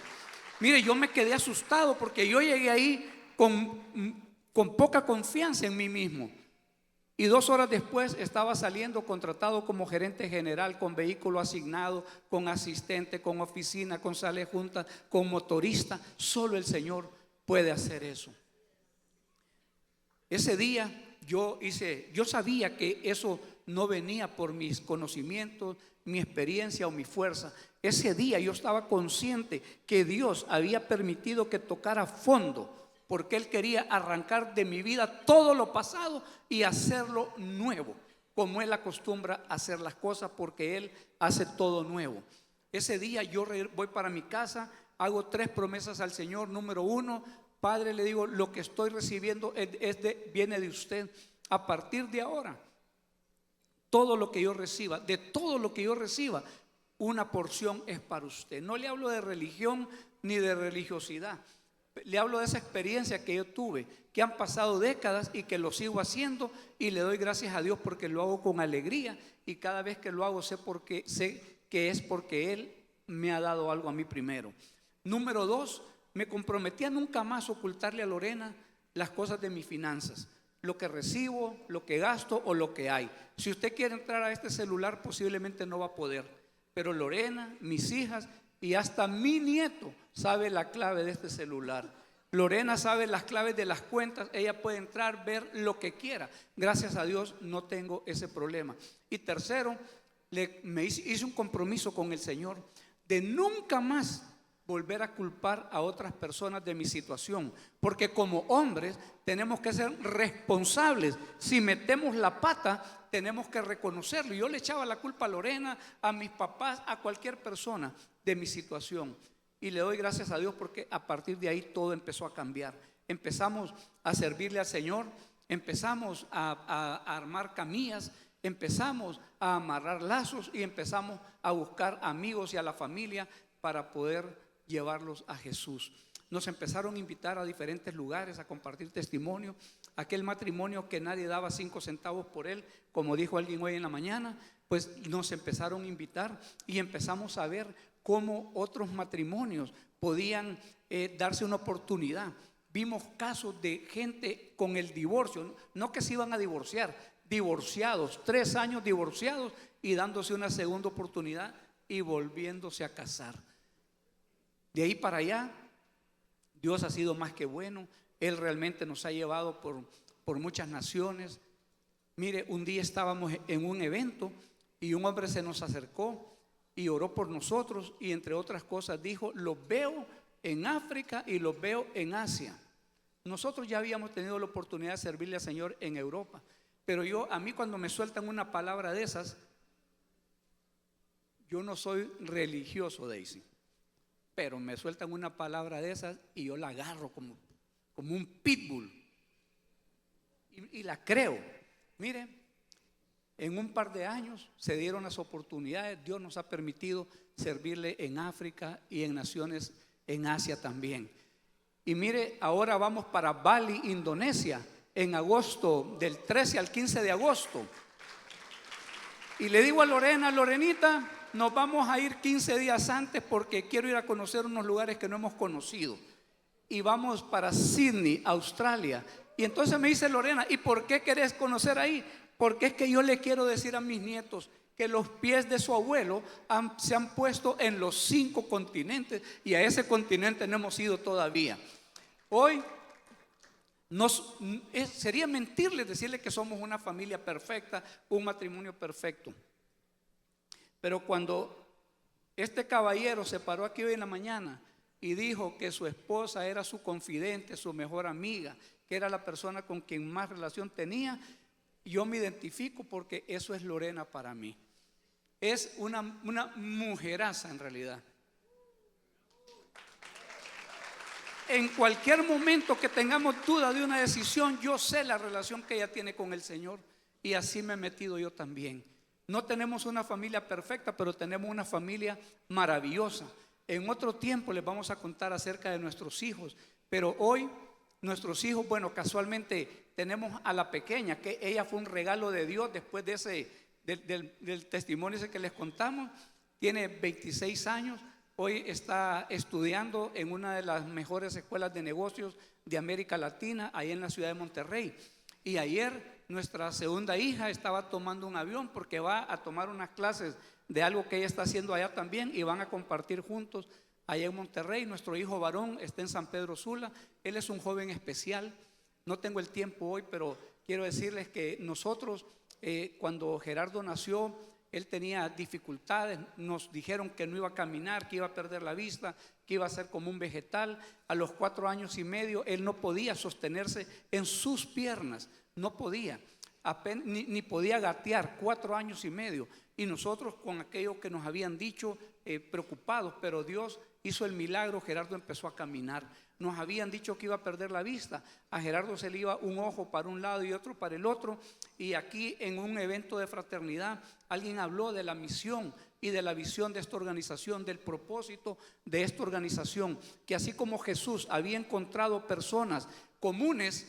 Mire, yo me quedé asustado porque yo llegué ahí con poca confianza en mí mismo. Y 2 horas después estaba saliendo contratado como gerente general, con vehículo asignado, con asistente, con oficina, con sala de junta, con motorista. Solo el Señor puede hacer eso. Ese día yo sabía que eso no venía por mis conocimientos, mi experiencia o mi fuerza. Ese día yo estaba consciente que Dios había permitido que tocara fondo, porque Él quería arrancar de mi vida todo lo pasado y hacerlo nuevo. como Él acostumbra a hacer las cosas, porque Él hace todo nuevo. Ese día yo voy para mi casa, hago 3 promesas al Señor. Número 1, Padre, le digo, lo que estoy recibiendo viene de usted. A partir de ahora, todo lo que yo reciba, de todo lo que yo reciba, una porción es para usted. No le hablo de religión ni de religiosidad. Le hablo de esa experiencia que yo tuve, que han pasado décadas y que lo sigo haciendo, y le doy gracias a Dios porque lo hago con alegría, y cada vez que lo hago sé que es porque Él me ha dado algo a mí primero. Número 2, me comprometí a nunca más ocultarle a Lorena las cosas de mis finanzas, lo que recibo, lo que gasto o lo que hay. Si usted quiere entrar a este celular, posiblemente no va a poder, pero Lorena, mis hijas y hasta mi nieto sabe la clave de este celular. Lorena sabe las claves de las cuentas, ella puede entrar, ver lo que quiera. Gracias a Dios no tengo ese problema. Y tercero, hice un compromiso con el Señor de nunca más volver a culpar a otras personas de mi situación, porque como hombres tenemos que ser responsables. Si metemos la pata, tenemos que reconocerlo. Yo le echaba la culpa a Lorena, a mis papás, a cualquier persona de mi situación, y le doy gracias a Dios porque a partir de ahí todo empezó a cambiar. Empezamos a servirle al Señor, empezamos a armar camillas, empezamos a amarrar lazos y empezamos a buscar amigos y a la familia para poder llevarlos a Jesús. Nos empezaron a invitar a diferentes lugares a compartir testimonio. Aquel matrimonio que nadie daba 5 centavos por él, como dijo alguien hoy en la mañana, pues nos empezaron a invitar y empezamos a ver cómo otros matrimonios podían darse una oportunidad. Vimos casos de gente con el divorcio, no que se iban a divorciar, divorciados, 3 años divorciados y dándose una segunda oportunidad y volviéndose a casar. De ahí para allá, Dios ha sido más que bueno. Él realmente nos ha llevado por muchas naciones. Mire, un día estábamos en un evento y un hombre se nos acercó y oró por nosotros, y entre otras cosas dijo: los veo en África y los veo en Asia. Nosotros ya habíamos tenido la oportunidad de servirle al Señor en Europa, pero a mí cuando me sueltan una palabra de esas, yo no soy religioso, Daisy, pero me sueltan una palabra de esas y yo la agarro como un pitbull y la creo. Mire, en un par de años se dieron las oportunidades. Dios nos ha permitido servirle en África y en naciones en Asia también. Y mire, ahora vamos para Bali, Indonesia, en agosto, del 13 al 15 de agosto. Y le digo a Lorenita, nos vamos a ir 15 días antes porque quiero ir a conocer unos lugares que no hemos conocido. Y vamos para Sydney, Australia. Y entonces me dice Lorena: ¿y por qué querés conocer ahí? Porque es que yo le quiero decir a mis nietos que los pies de su abuelo se han puesto en los 5 continentes, y a ese continente no hemos ido todavía. Hoy sería mentirles decirles que somos una familia perfecta, un matrimonio perfecto. Pero cuando este caballero se paró aquí hoy en la mañana y dijo que su esposa era su confidente, su mejor amiga, que era la persona con quien más relación tenía, yo me identifico porque eso es Lorena para mí. Es una mujeraza en realidad. En cualquier momento que tengamos duda de una decisión, yo sé la relación que ella tiene con el Señor, y así me he metido yo también. No tenemos una familia perfecta, pero tenemos una familia maravillosa. En otro tiempo les vamos a contar acerca de nuestros hijos, pero hoy nuestros hijos, bueno, casualmente tenemos a la pequeña, que ella fue un regalo de Dios después de del testimonio ese que les contamos. Tiene 26 años, hoy está estudiando en una de las mejores escuelas de negocios de América Latina, ahí en la ciudad de Monterrey. Y ayer nuestra segunda hija estaba tomando un avión porque va a tomar unas clases de algo que ella está haciendo allá también, y van a compartir juntos allá en Monterrey. Nuestro hijo varón está en San Pedro Sula. Él es un joven especial. No tengo el tiempo hoy, pero quiero decirles que nosotros, cuando Gerardo nació, él tenía dificultades. Nos dijeron que no iba a caminar, que iba a perder la vista, que iba a ser como un vegetal. A los 4 años y medio él no podía sostenerse en sus piernas, no podía. ni podía gatear, 4 años y medio. Y nosotros con aquello que nos habían dicho, preocupados, pero Dios hizo el milagro. Gerardo empezó a caminar. Nos habían dicho que iba a perder la vista. A Gerardo se le iba un ojo para un lado y otro para el otro. Y aquí en un evento de fraternidad alguien habló de la misión y de la visión de esta organización, del propósito de esta organización, que así como Jesús había encontrado personas comunes,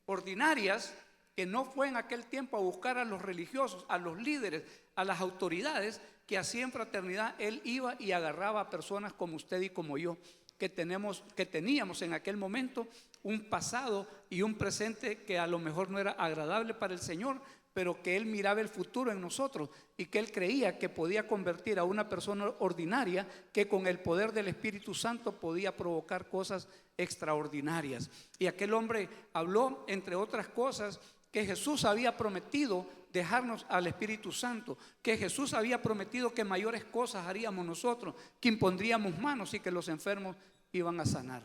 ordinarias, que no fue en aquel tiempo a buscar a los religiosos, a los líderes, a las autoridades, que así en fraternidad Él iba y agarraba a personas como usted y como yo, que teníamos en aquel momento un pasado y un presente que a lo mejor no era agradable para el Señor, pero que Él miraba el futuro en nosotros y que Él creía que podía convertir a una persona ordinaria que con el poder del Espíritu Santo podía provocar cosas extraordinarias. Y aquel hombre habló, entre otras cosas, que Jesús había prometido dejarnos al Espíritu Santo, que Jesús había prometido que mayores cosas haríamos nosotros, que impondríamos manos y que los enfermos iban a sanar.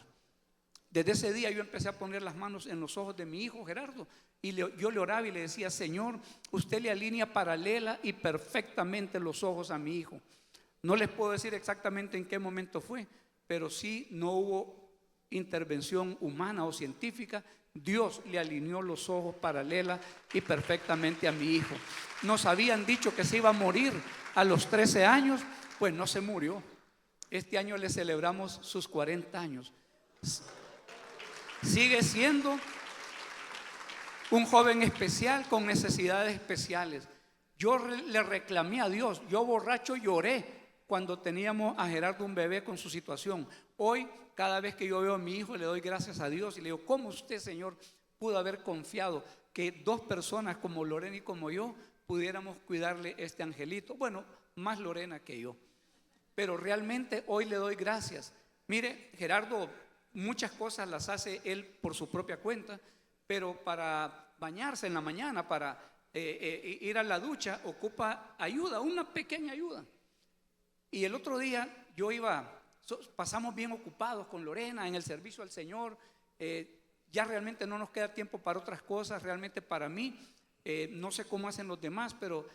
Desde ese día yo empecé a poner las manos en los ojos de mi hijo Gerardo y yo le oraba y le decía: Señor, usted le alinea paralela y perfectamente los ojos a mi hijo. No les puedo decir exactamente en qué momento fue, pero sí no hubo intervención humana o científica. Dios le alineó los ojos paralela y perfectamente a mi hijo. Nos habían dicho que se iba a morir a los 13 años, pues no se murió. Este año le celebramos sus 40 años. Sigue siendo un joven especial con necesidades especiales. Yo le reclamé a Dios, yo borracho lloré cuando teníamos a Gerardo, un bebé, con su situación. Hoy, cada vez que yo veo a mi hijo, le doy gracias a Dios y le digo: ¿cómo usted, Señor, pudo haber confiado que 2 personas como Lorena y como yo pudiéramos cuidarle este angelito? Bueno, más Lorena que yo, pero realmente hoy le doy gracias. Mire, Gerardo muchas cosas las hace él por su propia cuenta, pero para bañarse en la mañana, para ir a la ducha, ocupa ayuda, una pequeña ayuda. Y el otro día pasamos bien ocupados con Lorena en el servicio al Señor. Ya realmente no nos queda tiempo para otras cosas. Realmente para mí, no sé cómo hacen los demás, pero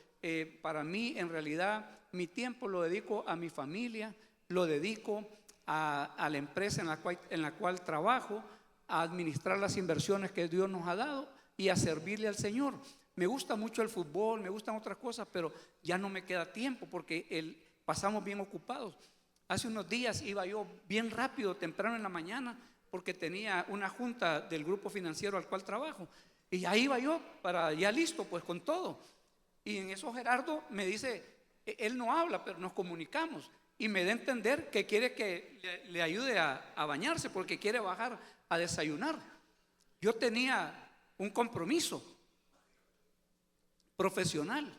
para mí en realidad mi tiempo lo dedico a mi familia, lo dedico a la empresa en la cual trabajo, a administrar las inversiones que Dios nos ha dado y a servirle al Señor. Me gusta mucho el fútbol, me gustan otras cosas, pero ya no me queda tiempo porque pasamos bien ocupados. Hace unos días iba yo bien rápido, temprano en la mañana, porque tenía una junta del grupo financiero al cual trabajo. Y ahí iba yo para ya listo, pues con todo. Y en eso Gerardo me dice, él no habla, pero nos comunicamos. Y me da a entender que quiere que le ayude a bañarse porque quiere bajar a desayunar. Yo tenía un compromiso profesional,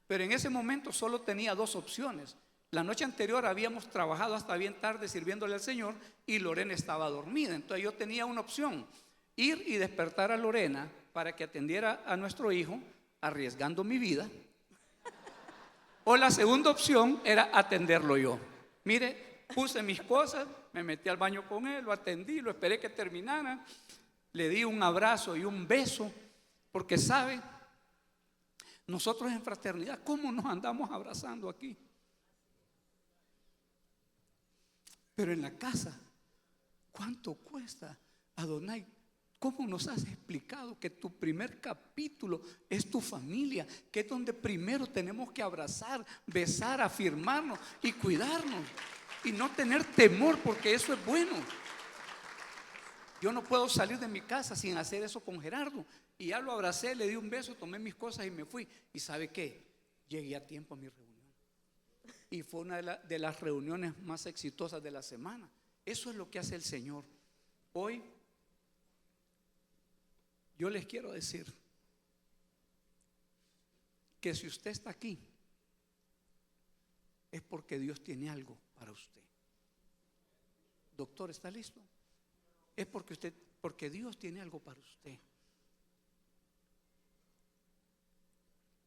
pero en ese momento solo tenía 2 opciones. La noche anterior habíamos trabajado hasta bien tarde sirviéndole al Señor y Lorena estaba dormida. Entonces yo tenía una opción: ir y despertar a Lorena para que atendiera a nuestro hijo, arriesgando mi vida. O la segunda opción era atenderlo yo. Mire, puse mis cosas, me metí al baño con él, lo atendí, lo esperé que terminara, le di un abrazo y un beso, porque sabe, nosotros en fraternidad, ¿cómo nos andamos abrazando aquí? Pero en la casa, ¿cuánto cuesta, Adonai? ¿Cómo nos has explicado que tu primer capítulo es tu familia? Que es donde primero tenemos que abrazar, besar, afirmarnos y cuidarnos y no tener temor, porque eso es bueno. Yo no puedo salir de mi casa sin hacer eso con Gerardo. Y ya lo abracé, le di un beso, tomé mis cosas y me fui. ¿Y sabe qué? Llegué a tiempo a mi reunión. Y fue una de las reuniones más exitosas de la semana. Eso es lo que hace el Señor. Hoy yo les quiero decir que si usted está aquí es porque Dios tiene algo para usted. Doctor, ¿está listo? Es porque Dios tiene algo para usted.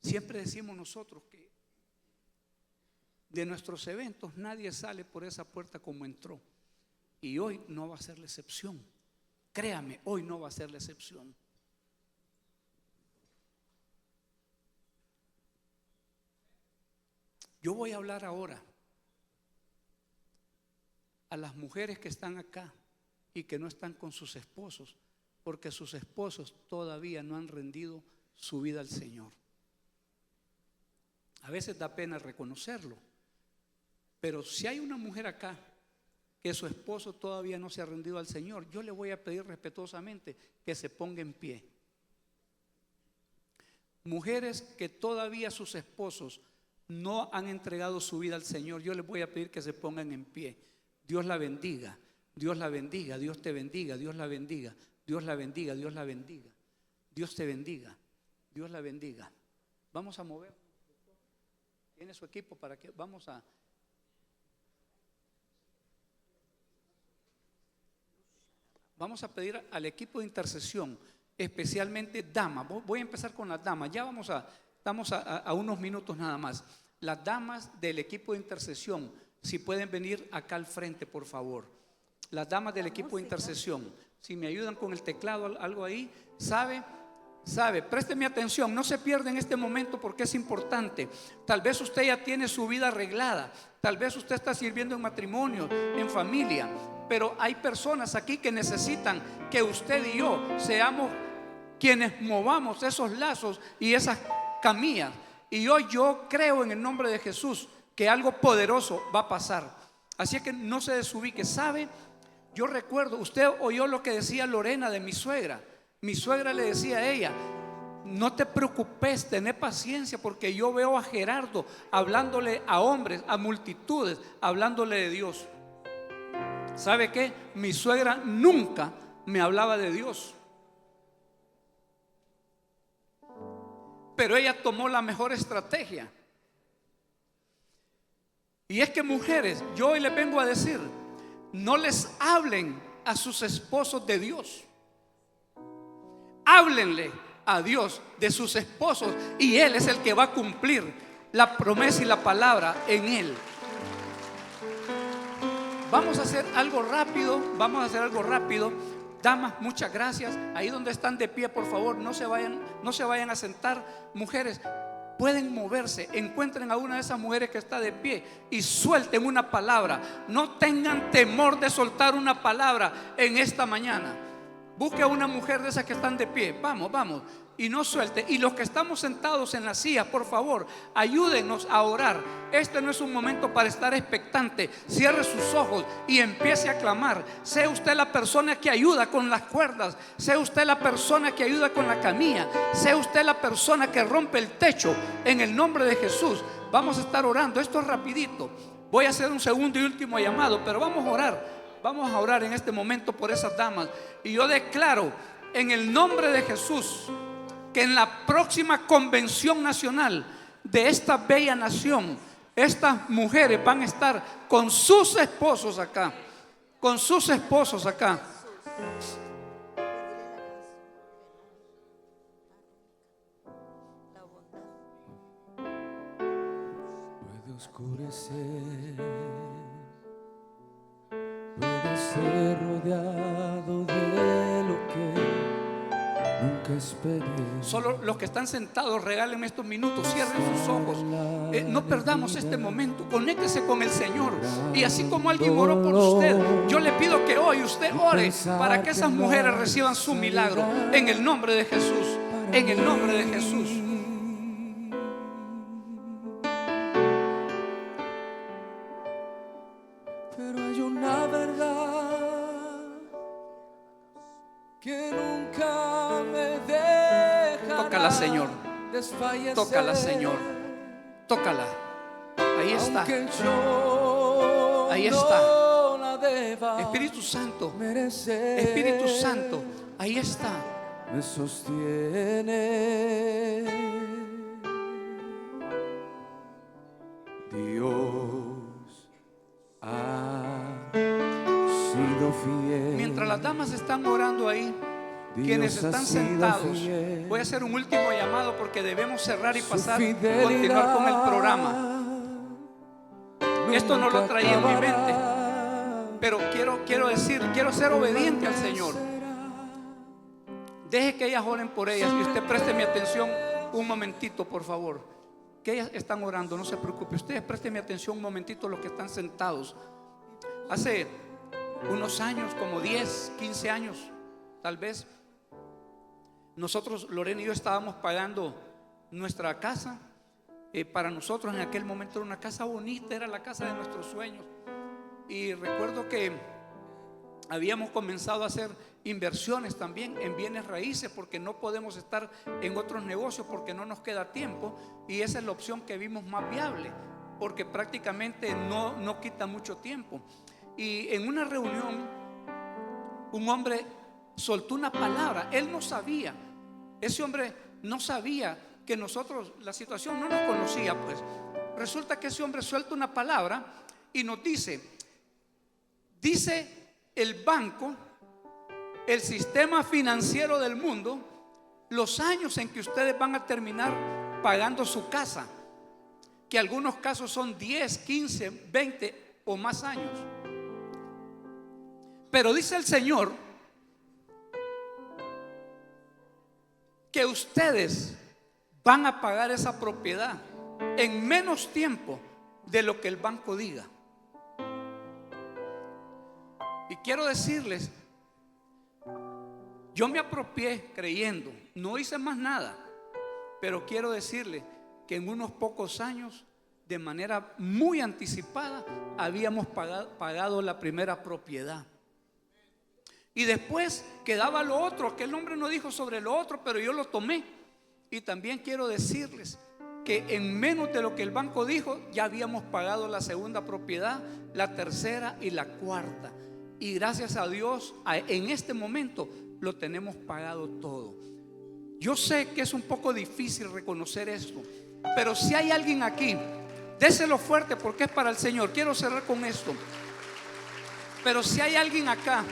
Siempre decimos nosotros que de nuestros eventos nadie sale por esa puerta como entró. Y hoy no va a ser la excepción. Créame, hoy no va a ser la excepción. Yo voy a hablar ahora a las mujeres que están acá y que no están con sus esposos, porque sus esposos todavía no han rendido su vida al Señor. A veces da pena reconocerlo, pero si hay una mujer acá que su esposo todavía no se ha rendido al Señor, yo le voy a pedir respetuosamente que se ponga en pie. Mujeres que todavía sus esposos no han entregado su vida al Señor, yo les voy a pedir que se pongan en pie. Dios la bendiga, Dios la bendiga, Dios te bendiga, Dios la bendiga, Dios la bendiga, Dios la bendiga, Dios te bendiga, Dios la bendiga. Vamos a mover. ¿Tiene su equipo para que vamos a... Vamos a pedir al equipo de intercesión, especialmente damas. Voy a empezar con las damas. Ya estamos a unos minutos nada más. Las damas del equipo de intercesión, si pueden venir acá al frente, por favor. Las damas del equipo de intercesión, si me ayudan con el teclado, algo ahí. ¿Sabe? Présteme atención, no se pierda en este momento porque es importante. Tal vez usted ya tiene su vida arreglada, tal vez usted está sirviendo en matrimonio, en familia, pero hay personas aquí que necesitan que usted y yo seamos quienes movamos esos lazos y esas camillas. Y hoy yo creo en el nombre de Jesús que algo poderoso va a pasar. Así es que no se desubique. ¿Sabe? Yo recuerdo, usted oyó lo que decía Lorena de mi suegra. Mi suegra le decía a ella: no te preocupes, tené paciencia, porque yo veo a Gerardo hablándole a hombres, a multitudes, hablándole de Dios. ¿Sabe qué? Mi suegra nunca me hablaba de Dios, pero ella tomó la mejor estrategia. Y es que, mujeres, yo hoy les vengo a decir: no les hablen a sus esposos de Dios. Háblenle a Dios de sus esposos y Él es el que va a cumplir la promesa y la palabra en Él. Vamos a hacer algo rápido. Damas, muchas gracias. Ahí donde están de pie, por favor, no se vayan a sentar. Mujeres, pueden moverse, encuentren a una de esas mujeres que está de pie y suelten una palabra. No tengan temor de soltar una palabra en esta mañana. Busque a una mujer de esas que están de pie. Vamos. Y no suelte. Y los que estamos sentados en la silla, por favor, ayúdenos a orar. Este no es un momento para estar expectante. Cierre sus ojos y empiece a clamar. Sea usted la persona que ayuda con las cuerdas. Sea usted la persona que ayuda con la camilla. Sea usted la persona que rompe el techo. En el nombre de Jesús vamos a estar orando. Esto es rapidito. Voy a hacer un segundo y último llamado, pero vamos a orar. Vamos a orar en este momento por esas damas. Y yo declaro en el nombre de Jesús que en la próxima convención nacional de esta bella nación, estas mujeres van a estar con sus esposos acá. Con sus esposos acá. Puede oscurecer, puede ser rodeado de lo que nunca esperé. Solo los que están sentados, regálenme estos minutos, cierren sus ojos. No perdamos este momento, conéctese con el Señor. Y así como alguien oró por usted, yo le pido que hoy usted ore para que esas mujeres reciban su milagro. En el nombre de Jesús, en el nombre de Jesús. Pero hay una verdad que nunca me dejará. Tócala, Señor. Desfallecer. Tócala, Señor. Tócala. Ahí está. Aunque yo Ahí está. no la deba Espíritu Santo. merecer. Espíritu Santo. Ahí está. Me sostiene. Dios ha sido fiel. Mientras las damas están orando ahí, quienes Dios ha están sido sentados, fiel. voy a hacer un último llamado porque debemos cerrar y Su pasar, fidelidad continuar con el programa. Esto no lo traía en mi mente, acabará. pero quiero ser obediente al Señor. Deje que ellas oren por ellas y usted preste mi atención un momentito, por favor. que están orando, no se preocupe. Ustedes préstenme atención un momentito, los que están sentados. Hace unos años, como 10, 15 años, tal vez, nosotros, Lorena y yo, estábamos pagando nuestra casa. Para nosotros en aquel momento era una casa bonita, era la casa de nuestros sueños. Y recuerdo que habíamos comenzado a hacer inversiones también en bienes raíces, porque no podemos estar en otros negocios porque no nos queda tiempo, y esa es la opción que vimos más viable, porque prácticamente no quita mucho tiempo. Y en una reunión un hombre soltó una palabra. Él no sabía, ese hombre no sabía que nosotros, la situación no nos conocía, pues resulta que ese hombre suelta una palabra y nos dice el banco, el sistema financiero del mundo, los años en que ustedes van a terminar pagando su casa, que algunos casos son 10, 15, 20 o más años. Pero dice el Señor que ustedes van a pagar esa propiedad en menos tiempo de lo que el banco diga. Y quiero decirles, yo me apropié creyendo, no hice más nada, pero quiero decirles que en unos pocos años, de manera muy anticipada, habíamos pagado la primera propiedad. Y después quedaba lo otro. Aquel hombre no dijo sobre lo otro, pero yo lo tomé. Y también quiero decirles que en menos de lo que el banco dijo, ya habíamos pagado la segunda propiedad, la tercera y la cuarta. Y gracias a Dios, en este momento lo tenemos pagado todo. Yo sé que es un poco difícil reconocer esto, pero si hay alguien aquí, déselo fuerte porque es para el Señor. Quiero cerrar con esto. Pero si hay alguien acá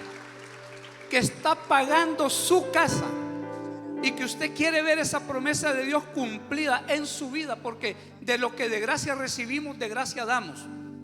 que está pagando su casa y que usted quiere ver esa promesa de Dios cumplida en su vida, porque de lo que de gracia recibimos, de gracia damos.